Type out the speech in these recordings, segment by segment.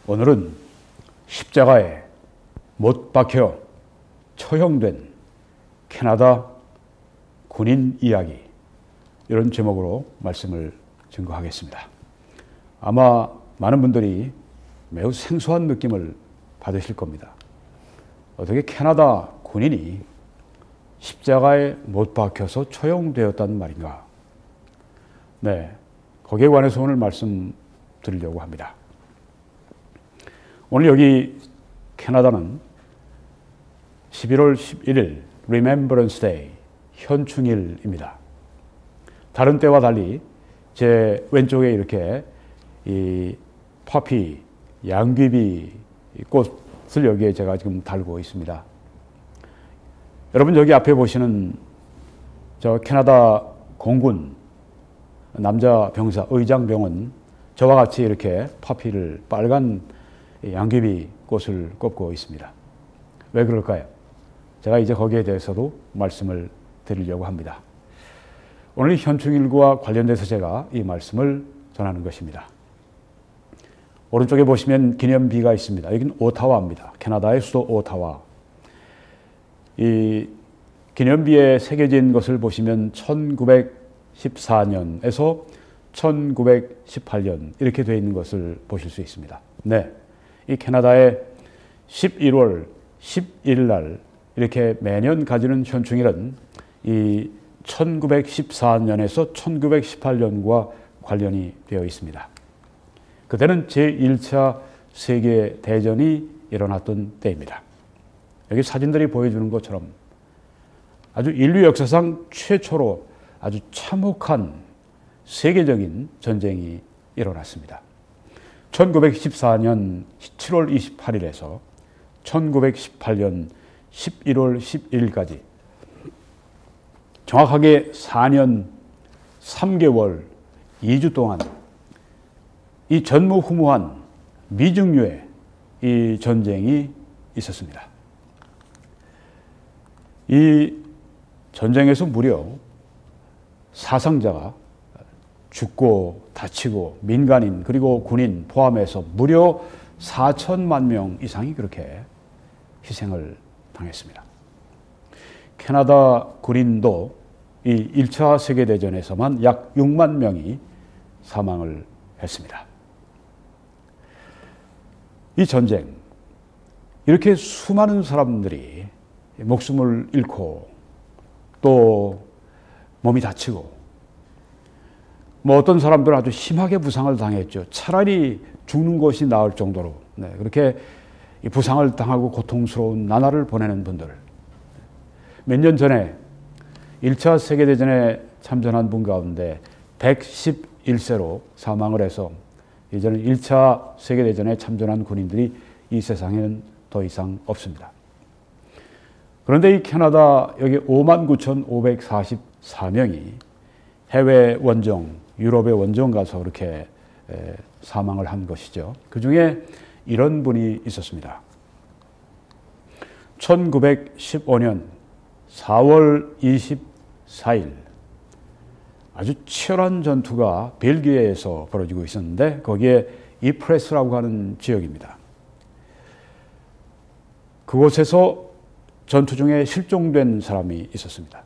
오늘은 십자가에 못 박혀 처형된 캐나다 군인 이야기, 이런 제목으로 말씀을 증거하겠습니다. 아마 많은 분들이 매우 생소한 느낌을 받으실 겁니다. 어떻게 캐나다 군인이 십자가에 못 박혀서 처형되었다는 말인가? 네, 거기에 관해서 오늘 말씀드리려고 합니다. 오늘 여기 캐나다는 11월 11일 Remembrance Day, 현충일입니다. 다른 때와 달리 제 왼쪽에 이렇게 이 파피, 양귀비 꽃을 여기에 제가 지금 달고 있습니다. 여러분, 여기 앞에 보시는 저 캐나다 공군 남자 병사 의장병은 저와 같이 이렇게 파피를, 빨간 양귀비 꽃을 꼽고 있습니다. 왜 그럴까요? 제가 이제 거기에 대해서도 말씀을 드리려고 합니다. 오늘 현충일과 관련돼서 제가 이 말씀을 전하는 것입니다. 오른쪽에 보시면 기념비가 있습니다. 여기는 오타와입니다. 캐나다의 수도 오타와. 이 기념비에 새겨진 것을 보시면 1914년에서 1918년 이렇게 되어 있는 것을 보실 수 있습니다. 네, 이 캐나다의 11월 11일 날 이렇게 매년 가지는 현충일은 이 1914년에서 1918년과 관련이 되어 있습니다. 그때는 제1차 세계대전이 일어났던 때입니다. 여기 사진들이 보여주는 것처럼 아주 인류 역사상 최초로 아주 참혹한 세계적인 전쟁이 일어났습니다. 1914년 7월 28일에서 1918년 11월 11일까지 정확하게 4년 3개월 2주 동안 이 전무후무한 미중류의 이 전쟁이 있었습니다. 이 전쟁에서 무려 사상자가 죽고 다치고 민간인 그리고 군인 포함해서 무려 4천만 명 이상이 그렇게 희생을 당했습니다. 캐나다 군인도 이 1차 세계대전에서만 약 6만 명이 사망을 했습니다. 이 전쟁, 이렇게 수많은 사람들이 목숨을 잃고 또 몸이 다치고 뭐 어떤 사람들은 아주 심하게 부상을 당했죠. 차라리 죽는 것이 나을 정도로 그렇게 부상을 당하고 고통스러운 나날을 보내는 분들. 몇 년 전에 1차 세계대전에 참전한 분 가운데 111세로 사망을 해서 이제는 1차 세계대전에 참전한 군인들이 이 세상에는 더 이상 없습니다. 그런데 이 캐나다 여기 59,544명이 해외 원정, 유럽의 원정 가서 그렇게 사망을 한 것이죠. 그 중에 이런 분이 있었습니다. 1915년 4월 24일 아주 치열한 전투가 벨기에에서 벌어지고 있었는데 거기에 이프레스라고 하는 지역입니다. 그곳에서 전투 중에 실종된 사람이 있었습니다.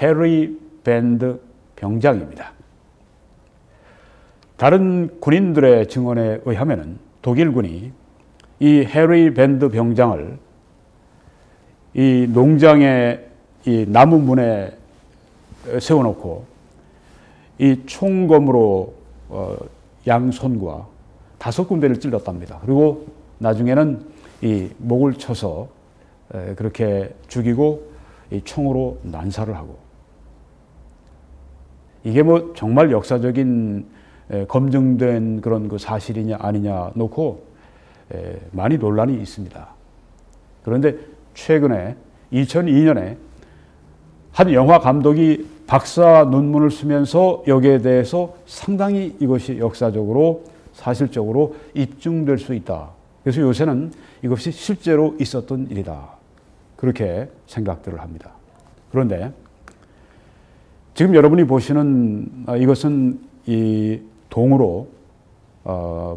해리 밴드 병장입니다. 다른 군인들의 증언에 의하면 독일군이 이 해리 밴드 병장을 이 농장의 이 나무 문에 세워놓고 이 총검으로 양손과 5군데를 찔렀답니다. 그리고 나중에는 이 목을 쳐서 그렇게 죽이고 이 총으로 난사를 하고, 이게 뭐 정말 역사적인 검증된 그런 그 사실이냐 아니냐 놓고 많이 논란이 있습니다. 그런데 최근에 2002년에 한 영화 감독이 박사 논문을 쓰면서 여기에 대해서 상당히 이것이 역사적으로 사실적으로 입증될 수 있다. 그래서 요새는 이것이 실제로 있었던 일이다. 그렇게 생각들을 합니다. 그런데 지금 여러분이 보시는 이것은 이 동으로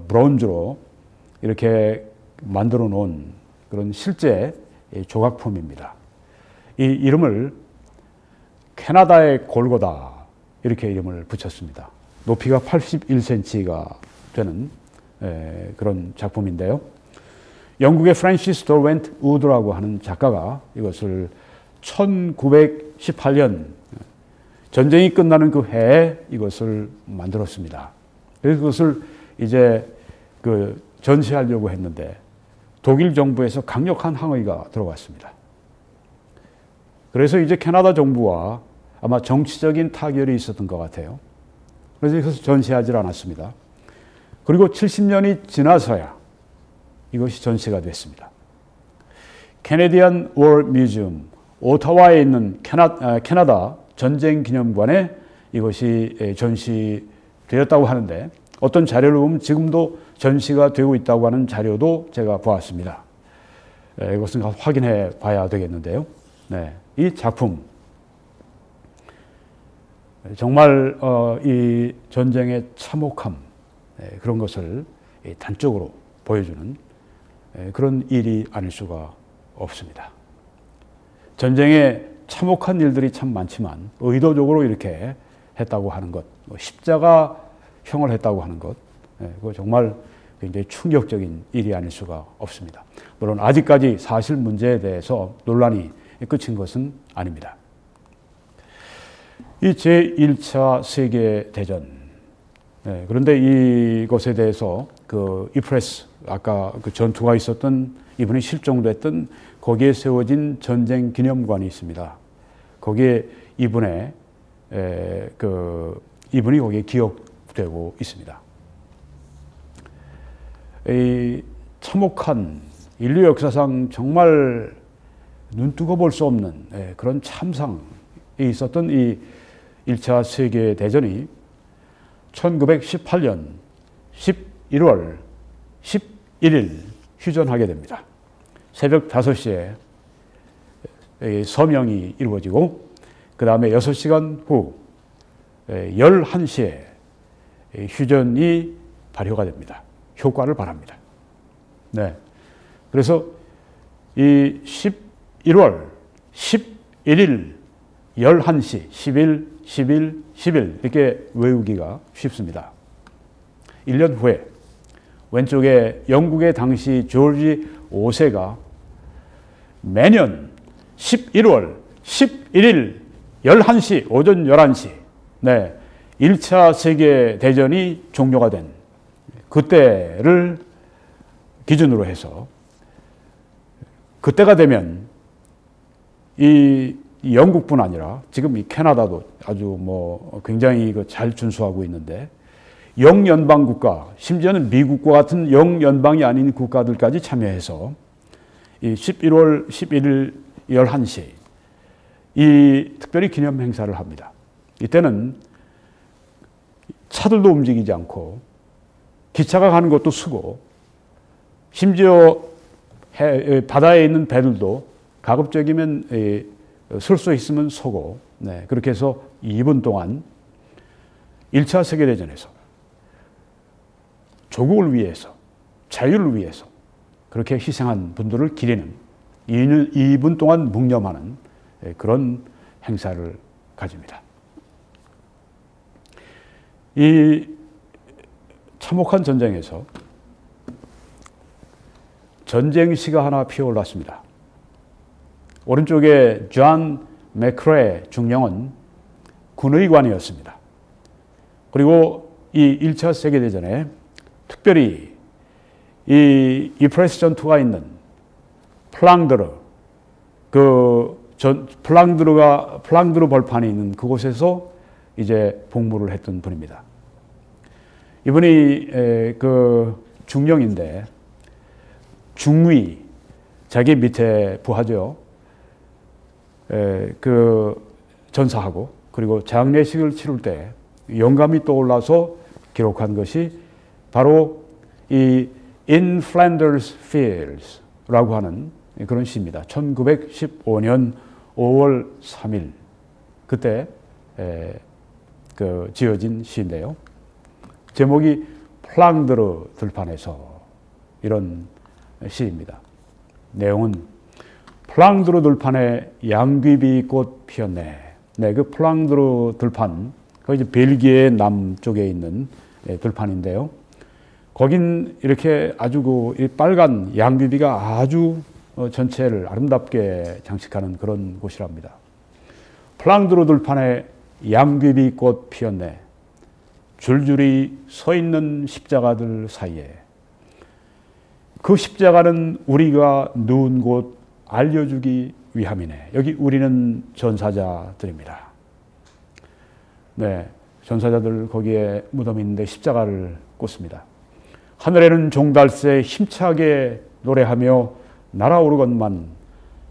브론즈로 이렇게 만들어 놓은 그런 실제 조각품입니다. 이 이름을 캐나다의 골고다 이렇게 이름을 붙였습니다. 높이가 81cm가 되는 그런 작품인데요. 영국의 프랜시스 더렌트 우드라고 하는 작가가 이것을 1918년 전쟁이 끝나는 그 해에 이것을 만들었습니다. 그래서 그것을 이제 그 전시하려고 했는데 독일 정부에서 강력한 항의가 들어왔습니다. 그래서 이제 캐나다 정부와 아마 정치적인 타결이 있었던 것 같아요. 그래서 이것을 전시하지 않았습니다. 그리고 70년이 지나서야 이것이 전시가 됐습니다. 캐네디안 워 뮤지엄 오타와에 있는 캐나다 전쟁기념관에 이것이 전시되었다고 하는데 어떤 자료를 보면 지금도 전시가 되고 있다고 하는 자료도 제가 보았습니다. 이것은 확인해 봐야 되겠는데요. 네, 이 작품 정말 이 전쟁의 참혹함 그런 것을 단적으로 보여주는 그런 일이 아닐 수가 없습니다. 전쟁에 참혹한 일들이 참 많지만 의도적으로 이렇게 했다고 하는 것, 십자가형을 했다고 하는 것, 그거 정말 굉장히 충격적인 일이 아닐 수가 없습니다. 물론 아직까지 사실 문제에 대해서 논란이 끝인 것은 아닙니다. 이 제1차 세계대전, 그런데 이것에 대해서 그 이프레스, 아까 그 전투가 있었던 이분이 실종됐던 거기에 세워진 전쟁 기념관이 있습니다. 거기에 이분이 거기에 기억되고 있습니다. 이 참혹한 인류 역사상 정말 눈뜨고 볼 수 없는 그런 참상이 있었던 이 1차 세계대전이 1918년 11월 11일 휴전하게 됩니다. 새벽 5시에 서명이 이루어지고 그 다음에 6시간 후 11시에 휴전이 발효가 됩니다. 효과를 발합니다. 네. 그래서 이 11월 11일 11시 11, 11, 11 이렇게 외우기가 쉽습니다. 1년 후에 왼쪽에 영국의 당시 조지 5세가 매년 11월 11일 11시 오전 11시 1차 세계대전이 종료가 된 그때를 기준으로 해서 그때가 되면 이 영국뿐 아니라 지금 이 캐나다도 아주 굉장히 잘 준수하고 있는데 영연방 국가, 심지어는 미국과 같은 영연방이 아닌 국가들까지 참여해서 이 11월 11일 11시 이 특별히 기념 행사를 합니다. 이때는 차들도 움직이지 않고 기차가 가는 것도 쓰고 심지어 바다에 있는 배들도 가급적이면 쓸 수 있으면 서고 그렇게 해서 2분 동안 1차 세계대전에서 조국을 위해서 자유를 위해서 그렇게 희생한 분들을 기리는 2분 동안 묵념하는 그런 행사를 가집니다. 이 참혹한 전쟁에서 전쟁시가 하나 피어올랐습니다. 오른쪽에 존 맥크레 중령은 군의관이었습니다. 그리고 이 1차 세계대전에 특별히 이 이프레스 전투가 있는 플랑드르, 플랑드르 벌판이 있는 그곳에서 이제 복무를 했던 분입니다. 이분이 중령인데 중위, 자기 밑에 부하죠. 전사하고 그리고 장례식을 치를 때 영감이 떠올라서 기록한 것이 바로 이 In Flanders Fields라고 하는 그런 시입니다. 1915년 5월 3일 그때 지어진 시인데요. 제목이 플랑드르 들판에서 이런 시입니다. 내용은 플랑드르 들판에 양귀비 꽃 피었네. 네, 그 플랑드르 들판, 그 이제 벨기에 남쪽에 있는 들판인데요. 거긴 이렇게 아주 그 빨간 양귀비가 아주 전체를 아름답게 장식하는 그런 곳이랍니다. 플랑드르 들판에 양귀비 꽃 피었네. 줄줄이 서 있는 십자가들 사이에 그 십자가는 우리가 누운 곳 알려주기 위함이네. 여기 우리는 전사자들입니다. 네, 전사자들 거기에 무덤이 있는데 십자가를 꽂습니다. 하늘에는 종달새 힘차게 노래하며 날아오르건만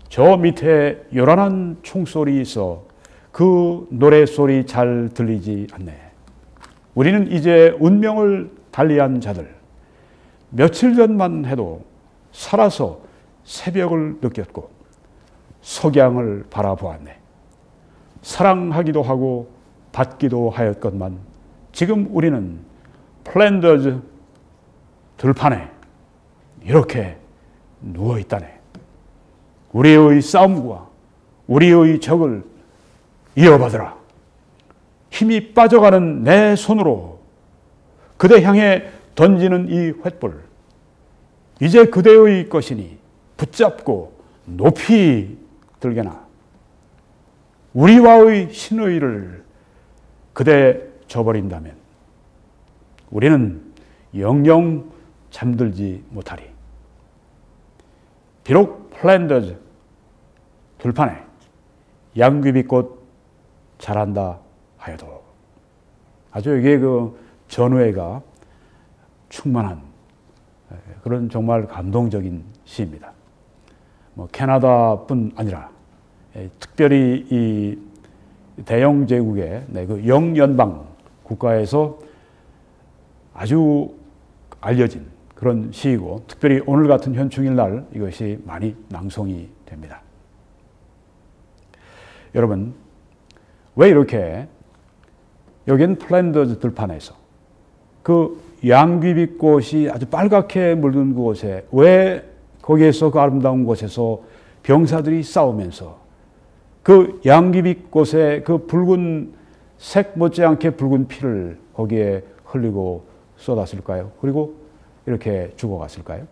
저 밑에 요란한 총소리 있어 그 노래소리 잘 들리지 않네. 우리는 이제 운명을 달리한 자들, 며칠 전만 해도 살아서 새벽을 느꼈고 석양을 바라보았네. 사랑하기도 하고 받기도 하였건만 지금 우리는 플랜더즈 들판에 이렇게 누워있다네. 우리의 싸움과 우리의 적을 이어받으라. 힘이 빠져가는 내 손으로 그대 향해 던지는 이 횃불, 이제 그대의 것이니 붙잡고 높이 들게나. 우리와의 신의를 그대 저버린다면 우리는 영영 잠들지 못하리. 비록 플랜더즈 들판에 양귀비꽃 자란다 하여도. 아주 이게 그 전우회가 충만한 그런 정말 감동적인 시입니다. 뭐 캐나다뿐 아니라 특별히 이 대영 제국의 그 영연방 국가에서 아주 알려진 그런 시이고, 특별히 오늘 같은 현충일 날 이것이 많이 낭송이 됩니다. 여러분, 왜 이렇게 여긴 플랜더즈 들판에서 그 양귀비꽃이 아주 빨갛게 물든 곳에, 왜 거기에서 그 아름다운 곳에서 병사들이 싸우면서 그 양귀비꽃의 그 붉은 색 못지않게 붉은 피를 거기에 흘리고 쏟았을까요? 그리고 이렇게 죽어갔을까요?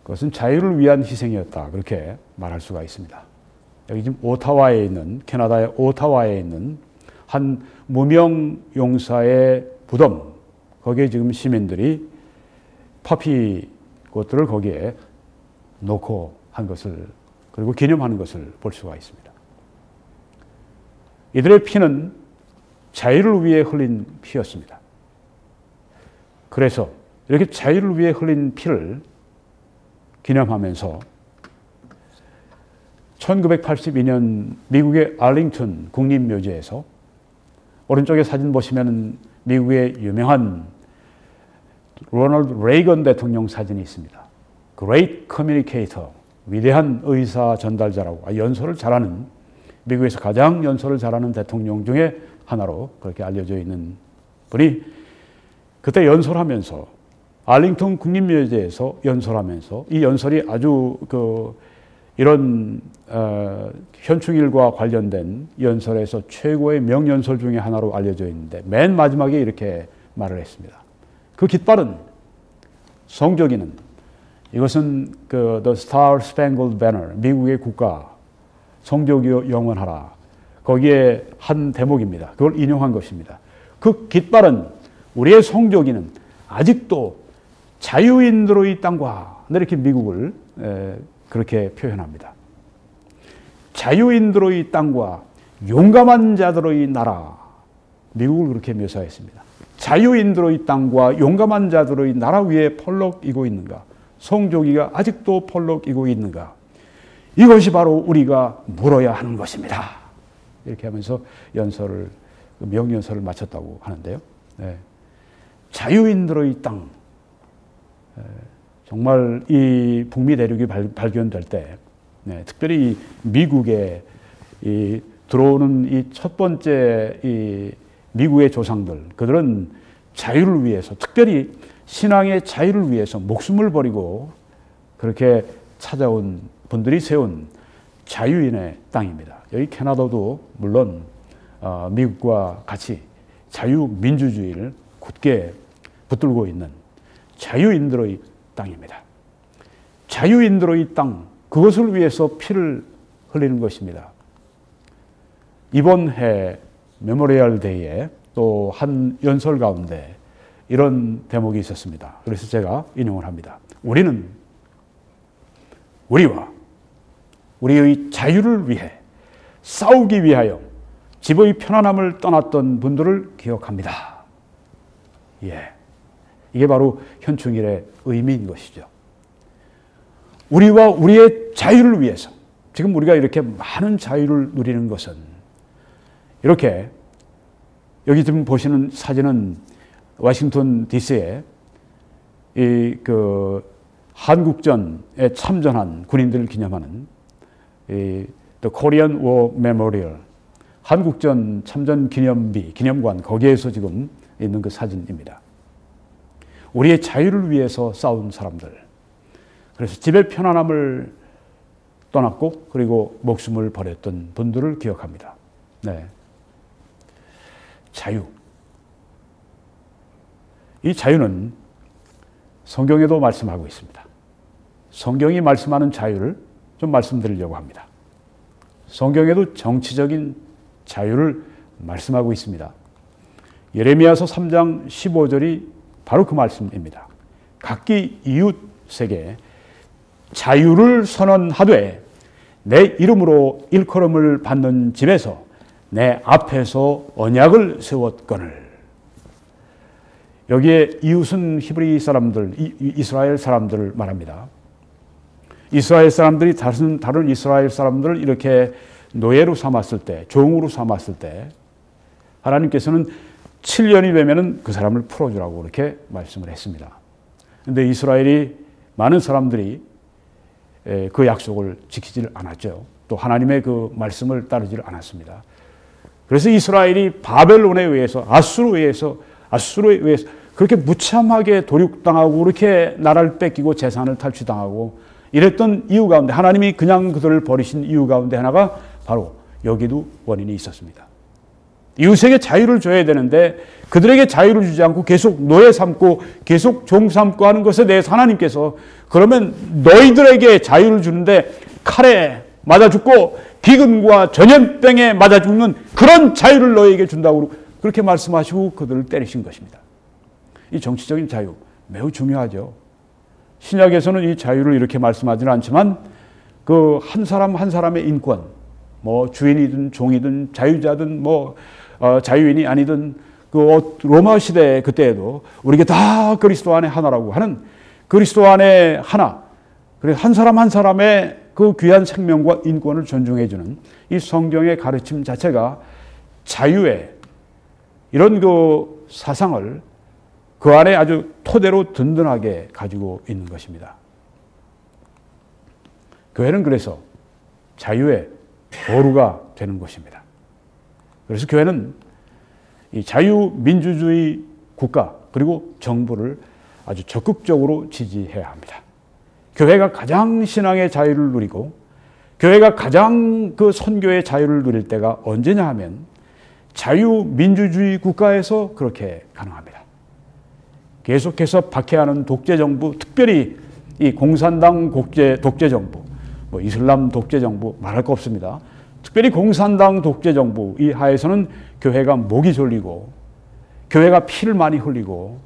그것은 자유를 위한 희생이었다, 그렇게 말할 수가 있습니다. 여기 지금 오타와에 있는, 캐나다의 오타와에 있는 한 무명 용사의 부덤, 거기에 지금 시민들이 퍼피 꽃들을 거기에 놓고 한 것을, 그리고 기념하는 것을 볼 수가 있습니다. 이들의 피는 자유를 위해 흘린 피였습니다. 그래서 이렇게 자유를 위해 흘린 피를 기념하면서 1982년 미국의 알링턴 국립묘지에서, 오른쪽에 사진 보시면 미국의 유명한 로널드 레이건 대통령 사진이 있습니다. Great Communicator, 위대한 의사 전달자라고, 연설을 잘하는, 미국에서 가장 연설을 잘하는 대통령 중에 하나로 그렇게 알려져 있는 분이 그때 연설하면서, 알링턴 국립묘지에서 연설하면서, 이 연설이 아주 이런 현충일과 관련된 연설에서 최고의 명연설 중에 하나로 알려져 있는데, 맨 마지막에 이렇게 말을 했습니다. 그 깃발은, 성조기는, 이것은 The Star Spangled Banner, 미국의 국가 성조기 영원하라, 거기에 한 대목입니다. 그걸 인용한 것입니다. 그 깃발은, 우리의 성조기는 아직도 자유인들의 땅과, 이렇게 미국을 그렇게 표현합니다. 자유인들의 땅과 용감한 자들의 나라, 미국을 그렇게 묘사했습니다. 자유인들의 땅과 용감한 자들의 나라 위에 펄럭이고 있는가? 성조기가 아직도 펄럭이고 있는가? 이것이 바로 우리가 물어야 하는 것입니다. 이렇게 하면서 명연설을 마쳤다고 하는데요. 네. 자유인들의 땅, 정말 이 북미 대륙이 발견될 때, 특별히 미국에 들어오는 이 첫 번째 이 미국의 조상들, 그들은 자유를 위해서, 특별히 신앙의 자유를 위해서 목숨을 버리고 그렇게 찾아온 분들이 세운 자유인의 땅입니다. 여기 캐나다도 물론 미국과 같이 자유민주주의를 굳게 붙들고 있는 자유인들의 땅입니다. 자유인들의 땅, 그것을 위해서 피를 흘리는 것입니다. 이번 해 메모리얼 데이에 또 한 연설 가운데 이런 대목이 있었습니다. 그래서 제가 인용을 합니다. 우리는 우리와 우리의 자유를 위해 싸우기 위하여 집의 편안함을 떠났던 분들을 기억합니다. 예, 이게 바로 현충일의 의미인 것이죠. 우리와 우리의 자유를 위해서, 지금 우리가 이렇게 많은 자유를 누리는 것은 이렇게, 여기 지금 보시는 사진은 워싱턴 DC에 한국전에 참전한 군인들을 기념하는 The Korean War Memorial, 한국전 참전 기념관, 거기에서 지금 있는 그 사진입니다. 우리의 자유를 위해서 싸운 사람들, 그래서 집의 편안함을 떠났고 그리고 목숨을 버렸던 분들을 기억합니다. 네. 자유. 이 자유는 성경에도 말씀하고 있습니다. 성경이 말씀하는 자유를 좀 말씀드리려고 합니다. 성경에도 정치적인 자유를 말씀하고 있습니다. 예레미야서 3장 15절이 바로 그 말씀입니다. 각기 이웃에게 자유를 선언하되 내 이름으로 일컬음을 받는 집에서 내 앞에서 언약을 세웠거늘. 여기에 이웃은 히브리 사람들, 이스라엘 사람들을 말합니다. 이스라엘 사람들이 다른 이스라엘 사람들을 이렇게 노예로 삼았을 때, 종으로 삼았을 때 하나님께서는 7년이 되면은 그 사람을 풀어주라고 그렇게 말씀을 했습니다. 그런데 이스라엘이, 많은 사람들이 그 약속을 지키질 않았죠. 또 하나님의 그 말씀을 따르질 않았습니다. 그래서 이스라엘이 바벨론에 의해서, 아수르에 의해서 그렇게 무참하게 도륙당하고 그렇게 나라를 뺏기고 재산을 탈취당하고 이랬던 이유 가운데, 하나님이 그냥 그들을 버리신 이유 가운데 하나가 바로 여기도 원인이 있었습니다. 이웃에게 자유를 줘야 되는데 그들에게 자유를 주지 않고 계속 노예 삼고 계속 종 삼고 하는 것에 대해서 하나님께서, 그러면 너희들에게 자유를 주는데 칼에 맞아 죽고 기근과 전염병에 맞아 죽는 그런 자유를 너희에게 준다고 그렇게 말씀하시고 그들을 때리신 것입니다. 이 정치적인 자유 매우 중요하죠. 신약에서는 이 자유를 이렇게 말씀하지는 않지만 그 한 사람 한 사람의 인권, 뭐 주인이든 종이든 자유자든 뭐 자유인이 아니든 그 로마 시대 그때에도 우리가 다 그리스도 안에 하나라고 하는, 그리스도 안에 하나, 그래서 한 사람 한 사람의 그 귀한 생명과 인권을 존중해주는 이 성경의 가르침 자체가 자유의 이런 그 사상을 그 안에 아주 토대로 든든하게 가지고 있는 것입니다. 교회는 그래서 자유의 보루가 되는 것입니다. 그래서 교회는 이 자유민주주의 국가 그리고 정부를 아주 적극적으로 지지해야 합니다. 교회가 가장 신앙의 자유를 누리고 교회가 가장 그 선교의 자유를 누릴 때가 언제냐 하면 자유민주주의 국가에서 그렇게 가능합니다. 계속해서 박해하는 독재정부, 특별히 이 공산당 독재정부, 뭐 이슬람 독재정부 말할 거 없습니다. 특별히 공산당 독재정부 이 하에서는 교회가 목이 졸리고 교회가 피를 많이 흘리고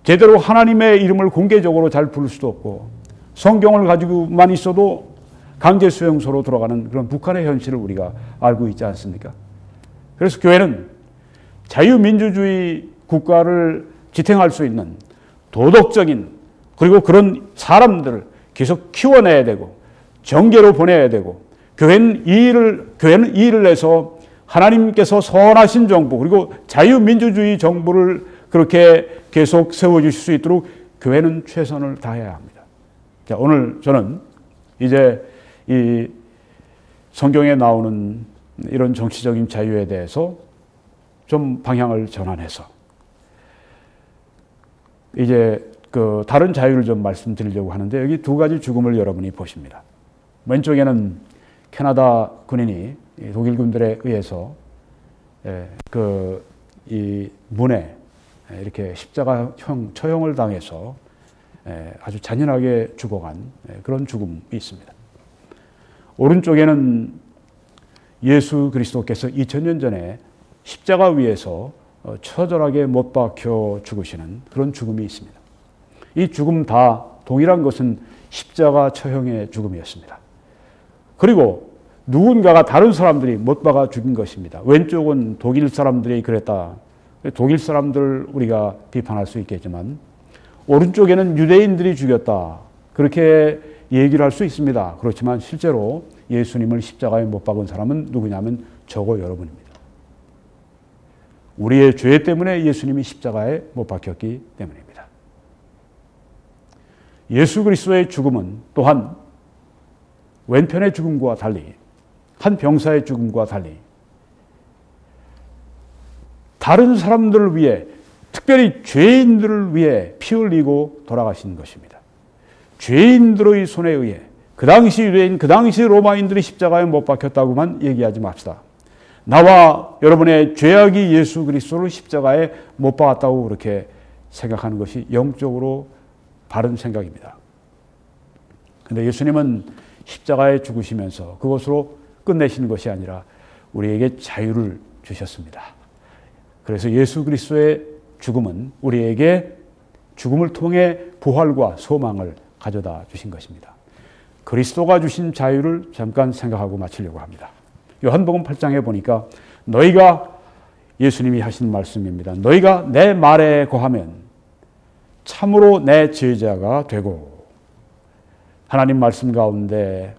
제대로 하나님의 이름을 공개적으로 잘 부를 수도 없고 성경을 가지고만 있어도 강제 수용소로 들어가는 그런 북한의 현실을 우리가 알고 있지 않습니까? 그래서 교회는 자유민주주의 국가를 지탱할 수 있는 도덕적인 그리고 그런 사람들을 계속 키워내야 되고 정계로 보내야 되고 교회는 이 일을 해서 하나님께서 선하신 정부 그리고 자유민주주의 정부를 그렇게 계속 세워주실 수 있도록 교회는 최선을 다해야 합니다. 자, 오늘 저는 이제 이 성경에 나오는 이런 정치적인 자유에 대해서 좀 방향을 전환해서 이제 그 다른 자유를 좀 말씀드리려고 하는데 여기 두 가지 죽음을 여러분이 보십니다. 왼쪽에는 캐나다 군인이 독일 군들에 의해서 이 문에 이렇게 십자가형 처형을 당해서 아주 잔인하게 죽어간 그런 죽음이 있습니다. 오른쪽에는 예수 그리스도께서 2000년 전에 십자가 위에서 처절하게 못 박혀 죽으시는 그런 죽음이 있습니다. 이 죽음 다 동일한 것은 십자가 처형의 죽음이었습니다. 그리고 누군가가 다른 사람들이 못 박아 죽인 것입니다. 왼쪽은 독일 사람들이 그랬다. 독일 사람들 우리가 비판할 수 있겠지만 오른쪽에는 유대인들이 죽였다. 그렇게 얘기를 할 수 있습니다. 그렇지만 실제로 예수님을 십자가에 못 박은 사람은 누구냐면 저고 여러분입니다. 우리의 죄 때문에 예수님이 십자가에 못 박혔기 때문입니다. 예수 그리스도의 죽음은 또한 왼편의 죽음과 달리 한 병사의 죽음과 달리 다른 사람들을 위해 특별히 죄인들을 위해 피 흘리고 돌아가신 것입니다. 죄인들의 손에 의해 그 당시 유대인, 그 당시 로마인들이 십자가에 못 박혔다고만 얘기하지 맙시다. 나와 여러분의 죄악이 예수 그리스도를 십자가에 못 박았다고 그렇게 생각하는 것이 영적으로 바른 생각입니다. 그런데 예수님은 십자가에 죽으시면서 그것으로 끝내시는 것이 아니라 우리에게 자유를 주셨습니다. 그래서 예수 그리스도의 죽음은 우리에게 죽음을 통해 부활과 소망을 가져다 주신 것입니다. 그리스도가 주신 자유를 잠깐 생각하고 마치려고 합니다. 요한복음 8장에 보니까 너희가 예수님이 하신 말씀입니다. 너희가 내 말에 거하면 참으로 내 제자가 되고 하나님 말씀 가운데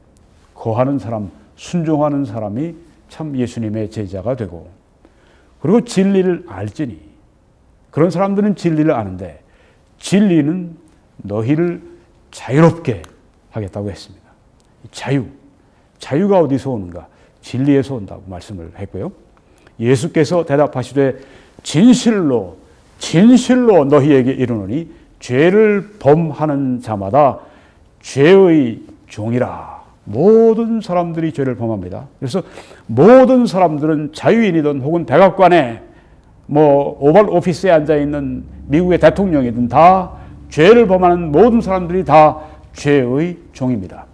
거하는 사람, 순종하는 사람이 참 예수님의 제자가 되고 그리고 진리를 알지니 그런 사람들은 진리를 아는데 진리는 너희를 자유롭게 하겠다고 했습니다. 자유가 어디서 오는가? 진리에서 온다고 말씀을 했고요. 예수께서 대답하시되 진실로 너희에게 이르노니 죄를 범하는 자마다 죄의 종이라. 모든 사람들이 죄를 범합니다. 그래서 모든 사람들은 자유인이든 혹은 백악관에 오발 오피스에 앉아있는 미국의 대통령이든 다 죄를 범하는 모든 사람들이 다 죄의 종입니다.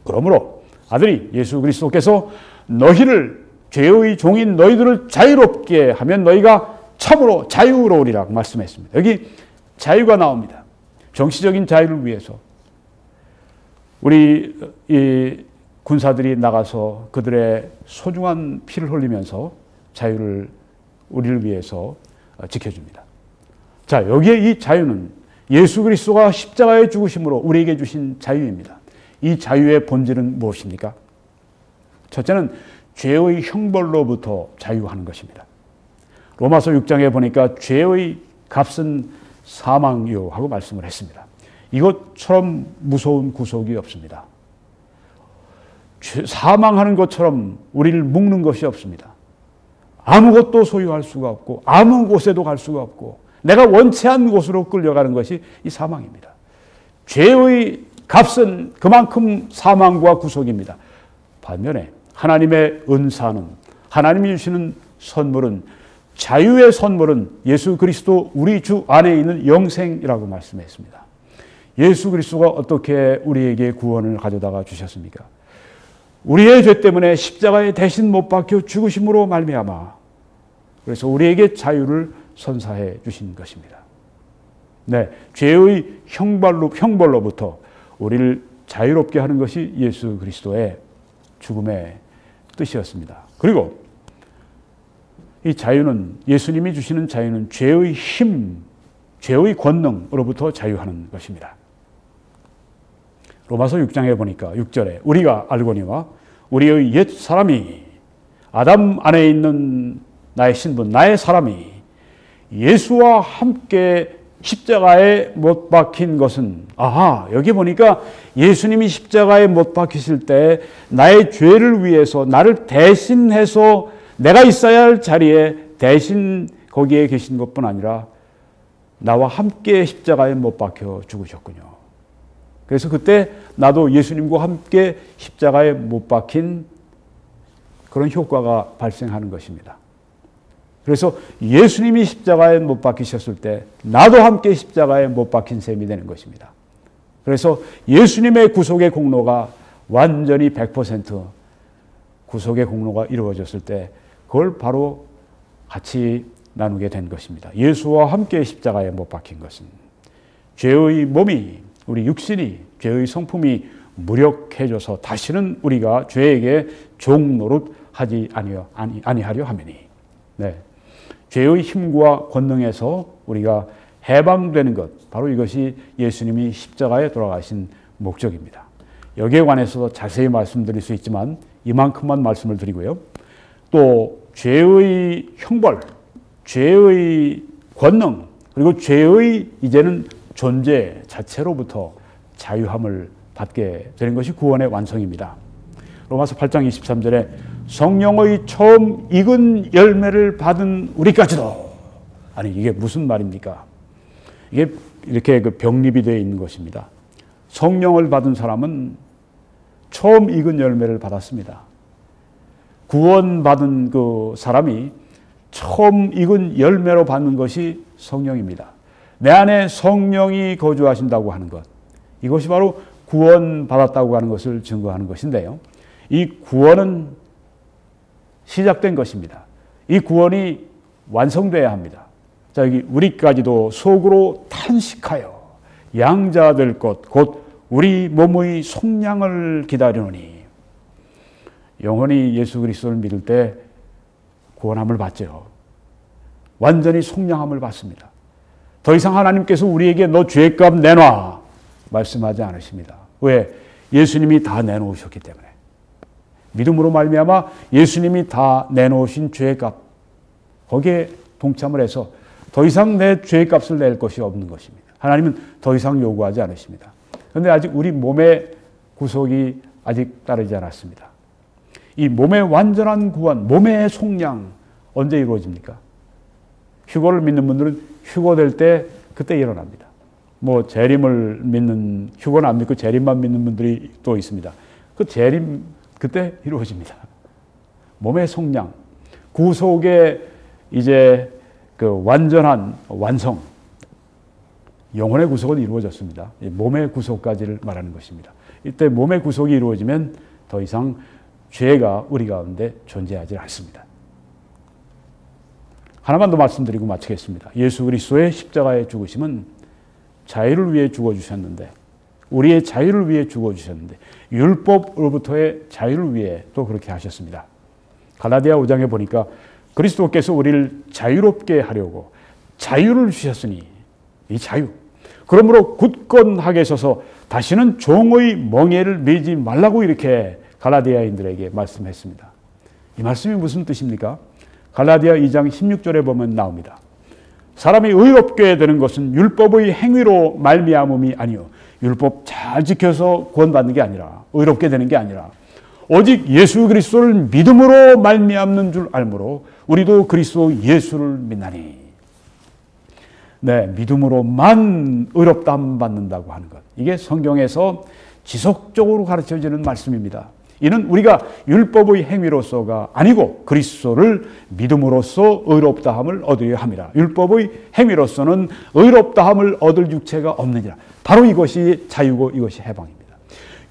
그러므로 아들이 예수 그리스도께서 너희를 죄의 종인 너희들을 자유롭게 하면 너희가 참으로 자유로우리라 말씀했습니다. 여기 자유가 나옵니다. 정치적인 자유를 위해서 우리 이 군사들이 나가서 그들의 소중한 피를 흘리면서 자유를 우리를 위해서 지켜줍니다. 자, 여기에 이 자유는 예수 그리스도가 십자가에 죽으심으로 우리에게 주신 자유입니다. 이 자유의 본질은 무엇입니까? 첫째는 죄의 형벌로부터 자유하는 것입니다. 로마서 6장에 보니까 죄의 값은 사망이요 하고 말씀을 했습니다. 이것처럼 무서운 구속이 없습니다. 사망하는 것처럼 우리를 묶는 것이 없습니다. 아무것도 소유할 수가 없고 아무 곳에도 갈 수가 없고 내가 원치 않는 곳으로 끌려가는 것이 이 사망입니다. 죄의 값은 그만큼 사망과 구속입니다. 반면에 하나님의 은사는 하나님이 주시는 선물은 자유의 선물은 예수 그리스도 우리 주 안에 있는 영생이라고 말씀했습니다. 예수 그리스도가 어떻게 우리에게 구원을 가져다가 주셨습니까? 우리의 죄 때문에 십자가에 대신 못 박혀 죽으심으로 말미암아 그래서 우리에게 자유를 선사해 주신 것입니다. 네, 죄의 형벌로부터 우리를 자유롭게 하는 것이 예수 그리스도의 죽음의 뜻이었습니다. 그리고 이 자유는 예수님이 주시는 자유는 죄의 힘, 죄의 권능으로부터 자유하는 것입니다. 로마서 6장에 보니까 6절에 우리가 알거니와 우리의 옛 사람이 아담 안에 있는 나의 신분, 나의 사람이 예수와 함께 십자가에 못 박힌 것은 여기 보니까 예수님이 십자가에 못 박히실 때 나의 죄를 위해서 나를 대신해서 내가 있어야 할 자리에 대신 거기에 계신 것뿐 아니라 나와 함께 십자가에 못 박혀 죽으셨군요. 그래서 그때 나도 예수님과 함께 십자가에 못 박힌 그런 효과가 발생하는 것입니다. 그래서 예수님이 십자가에 못 박히셨을 때 나도 함께 십자가에 못 박힌 셈이 되는 것입니다. 그래서 예수님의 구속의 공로가 완전히 100% 구속의 공로가 이루어졌을 때 그걸 바로 같이 나누게 된 것입니다. 예수와 함께 십자가에 못 박힌 것은 죄의 몸이, 우리 육신이, 죄의 성품이 무력해져서 다시는 우리가 죄에게 종노릇하지 아니하려 하매니, 네. 죄의 힘과 권능에서 우리가 해방되는 것, 바로 이것이 예수님이 십자가에 돌아가신 목적입니다. 여기에 관해서도 자세히 말씀드릴 수 있지만 이만큼만 말씀을 드리고요. 또 죄의 형벌, 죄의 권능, 그리고 죄의 이제는 존재 자체로부터 자유함을 받게 되는 것이 구원의 완성입니다. 로마서 8장 23절에 성령의 처음 익은 열매를 받은 우리까지도, 아니 이게 무슨 말입니까? 이게 이렇게 그 병립이 되어 있는 것입니다. 성령을 받은 사람은 처음 익은 열매를 받았습니다. 구원받은 그 사람이 처음 익은 열매로 받는 것이 성령입니다. 내 안에 성령이 거주하신다고 하는 것, 이것이 바로 구원받았다고 하는 것을 증거하는 것인데요. 이 구원은 시작된 것입니다. 이 구원이 완성돼야 합니다. 자, 여기 우리까지도 속으로 탄식하여 양자 될 것, 곧 우리 몸의 속량을 기다리노니. 영원히 예수 그리스도를 믿을 때 구원함을 받죠. 완전히 속량함을 받습니다. 더 이상 하나님께서 우리에게 너 죄값 내놔 말씀하지 않으십니다. 왜? 예수님이 다 내놓으셨기 때문에. 믿음으로 말미암아 예수님이 다 내놓으신 죄값, 거기에 동참을 해서 더 이상 내 죄값을 낼 것이 없는 것입니다. 하나님은 더 이상 요구하지 않으십니다. 그런데 아직 우리 몸의 구속이 아직 따르지 않았습니다. 이 몸의 완전한 구원, 몸의 속량 언제 이루어집니까? 휴거를 믿는 분들은 휴거될 때 그때 일어납니다. 뭐 재림을 믿는, 휴거는 안 믿고 재림만 믿는 분들이 또 있습니다. 그 재림 그때 이루어집니다. 몸의 속량, 구속의 이제 그 완전한 완성, 영혼의 구속은 이루어졌습니다. 몸의 구속까지를 말하는 것입니다. 이때 몸의 구속이 이루어지면 더 이상 죄가 우리 가운데 존재하지 않습니다. 하나만 더 말씀드리고 마치겠습니다. 예수 그리스도의 십자가의 죽으심은 자유를 위해 죽어주셨는데, 우리의 자유를 위해 죽어주셨는데, 율법으로부터의 자유를 위해 또 그렇게 하셨습니다. 갈라디아 5장에 보니까 그리스도께서 우리를 자유롭게 하려고 자유를 주셨으니, 이 자유, 그러므로 굳건하게 서서 다시는 종의 멍에를 매지 말라고 이렇게 갈라디아인들에게 말씀했습니다. 이 말씀이 무슨 뜻입니까? 갈라디아 2장 16절에 보면 나옵니다. 사람이 의롭게 되는 것은 율법의 행위로 말미암음이 아니요, 율법 잘 지켜서 구원받는 게 아니라, 의롭게 되는 게 아니라 오직 예수 그리스도를 믿음으로 말미암는 줄 알므로 우리도 그리스도 예수를 믿나니. 네, 믿음으로만 의롭다함 받는다고 하는 것, 이게 성경에서 지속적으로 가르쳐지는 말씀입니다. 이는 우리가 율법의 행위로서가 아니고 그리스도를 믿음으로써 의롭다함을 얻으려 함이라. 율법의 행위로서는 의롭다함을 얻을 육체가 없느니라. 바로 이것이 자유고 이것이 해방입니다.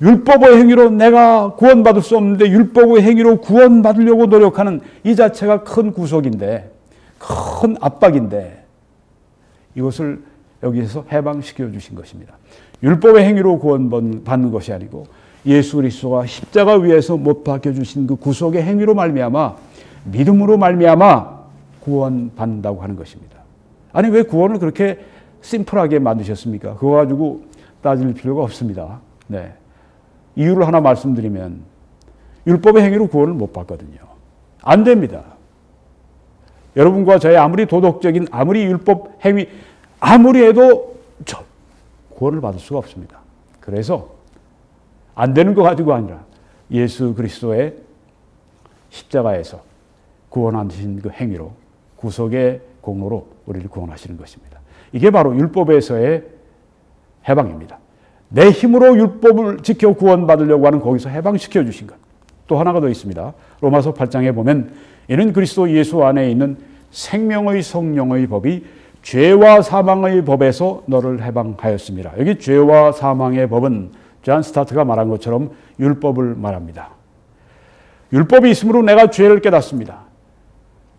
율법의 행위로 내가 구원받을 수 없는데 율법의 행위로 구원받으려고 노력하는 이 자체가 큰 구속인데, 큰 압박인데, 이것을 여기에서 해방시켜 주신 것입니다. 율법의 행위로 구원받는 것이 아니고 예수 그리스도가 십자가 위에서 못 박혀 주신 그 구속의 행위로 말미암아, 믿음으로 말미암아 구원받는다고 하는 것입니다. 아니, 왜 구원을 그렇게 심플하게 만드셨습니까? 그거 가지고 따질 필요가 없습니다. 네. 이유를 하나 말씀드리면, 율법의 행위로 구원을 못 받거든요. 안 됩니다. 여러분과 저의 아무리 도덕적인, 아무리 율법 행위, 아무리 해도 구원을 받을 수가 없습니다. 그래서 안 되는 거 가지고 아니라 예수 그리스도의 십자가에서 구원하신 그 행위로, 구속의 공로로 우리를 구원하시는 것입니다. 이게 바로 율법에서의 해방입니다. 내 힘으로 율법을 지켜 구원받으려고 하는 거기서 해방시켜 주신 것. 또 하나가 더 있습니다. 로마서 8장에 보면 이는 그리스도 예수 안에 있는 생명의 성령의 법이 죄와 사망의 법에서 너를 해방하였습니다. 여기 죄와 사망의 법은 존 스타트가 말한 것처럼 율법을 말합니다. 율법이 있으므로 내가 죄를 깨닫습니다.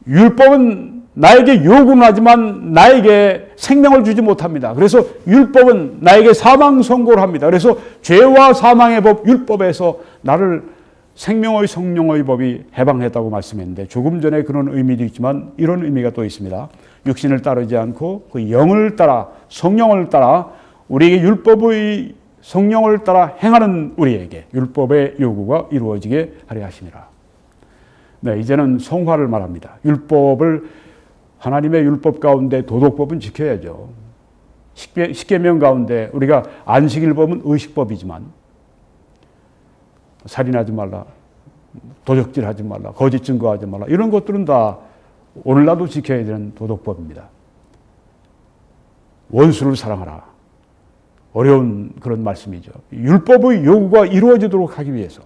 율법은 나에게 요구는 하지만 나에게 생명을 주지 못합니다. 그래서 율법은 나에게 사망 선고를 합니다. 그래서 죄와 사망의 법 율법에서 나를 생명의 성령의 법이 해방했다고 말씀했는데 조금 전에 그런 의미도 있지만 이런 의미가 또 있습니다. 육신을 따르지 않고 그 영을 따라 성령을 따라 우리에게 율법의 성령을 따라 행하는 우리에게 율법의 요구가 이루어지게 하려 하심이라. 네, 이제는 성화를 말합니다. 율법을 하나님의 율법 가운데 도덕법은 지켜야죠. 십계명 가운데 우리가 안식일법은 의식법이지만 살인하지 말라, 도적질하지 말라, 거짓 증거하지 말라 이런 것들은 다 오늘날도 지켜야 되는 도덕법입니다. 원수를 사랑하라. 어려운 그런 말씀이죠. 율법의 요구가 이루어지도록 하기 위해서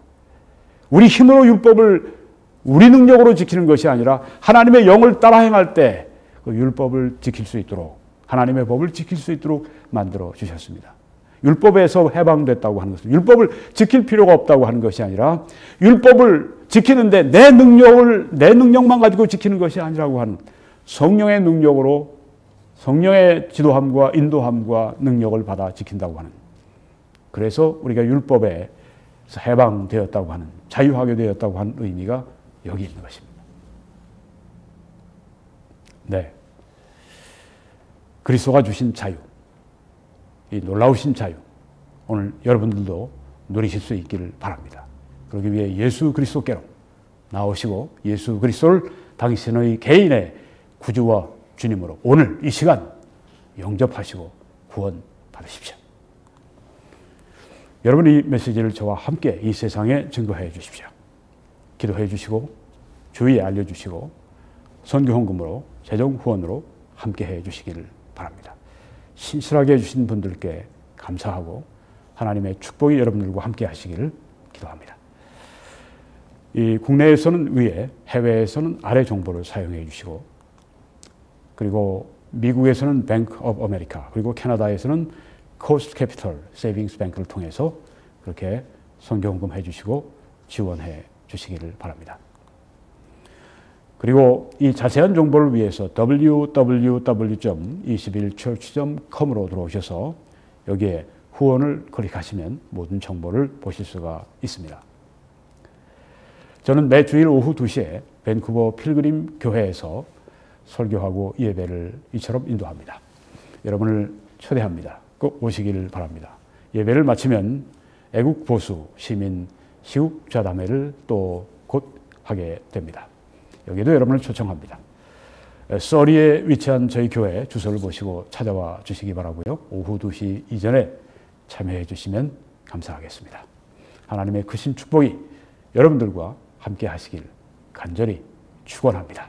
우리 힘으로 율법을 우리 능력으로 지키는 것이 아니라 하나님의 영을 따라 행할 때 그 율법을 지킬 수 있도록 하나님의 법을 지킬 수 있도록 만들어 주셨습니다. 율법에서 해방됐다고 하는 것은 율법을 지킬 필요가 없다고 하는 것이 아니라 율법을 지키는데 내 능력만 가지고 지키는 것이 아니라고 하는 성령의 능력으로 성령의 지도함과 인도함과 능력을 받아 지킨다고 하는 그래서 우리가 율법에서 해방되었다고 하는 자유하게 되었다고 하는 의미가 여기 있는 것입니다. 네, 그리스도가 주신 자유, 이 놀라우신 자유 오늘 여러분들도 누리실 수 있기를 바랍니다. 그러기 위해 예수 그리스도께로 나오시고 예수 그리스도를 당신의 개인의 구주와 주님으로 오늘 이 시간 영접하시고 구원 받으십시오. 여러분 이 메시지를 저와 함께 이 세상에 증거해 주십시오. 기도해 주시고 주위에 알려주시고 선교 헌금으로 재정 후원으로 함께 해 주시기를 바랍니다. 신실하게 해주신 분들께 감사하고 하나님의 축복이 여러분들과 함께 하시기를 기도합니다. 이 국내에서는 위에, 해외에서는 아래 정보를 사용해 주시고 그리고 미국에서는 뱅크 오브 아메리카 그리고 캐나다에서는 코스트 캐피털 세이빙스 뱅크를 통해서 그렇게 선교헌금 해주시고 지원해 주시기를 바랍니다. 그리고 이 자세한 정보를 위해서 www.21church.com으로 들어오셔서 여기에 후원을 클릭하시면 모든 정보를 보실 수가 있습니다. 저는 매주일 오후 2시에 밴쿠버 필그림 교회에서 설교하고 예배를 이처럼 인도합니다. 여러분을 초대합니다. 꼭 오시기를 바랍니다. 예배를 마치면 애국 보수 시민 시국좌담회를 또 곧 하게 됩니다. 여기도 여러분을 초청합니다. 서리에 위치한 저희 교회 주소를 보시고 찾아와 주시기 바라고요. 오후 2시 이전에 참여해 주시면 감사하겠습니다. 하나님의 크신 축복이 여러분들과 함께 하시길 간절히 축원합니다.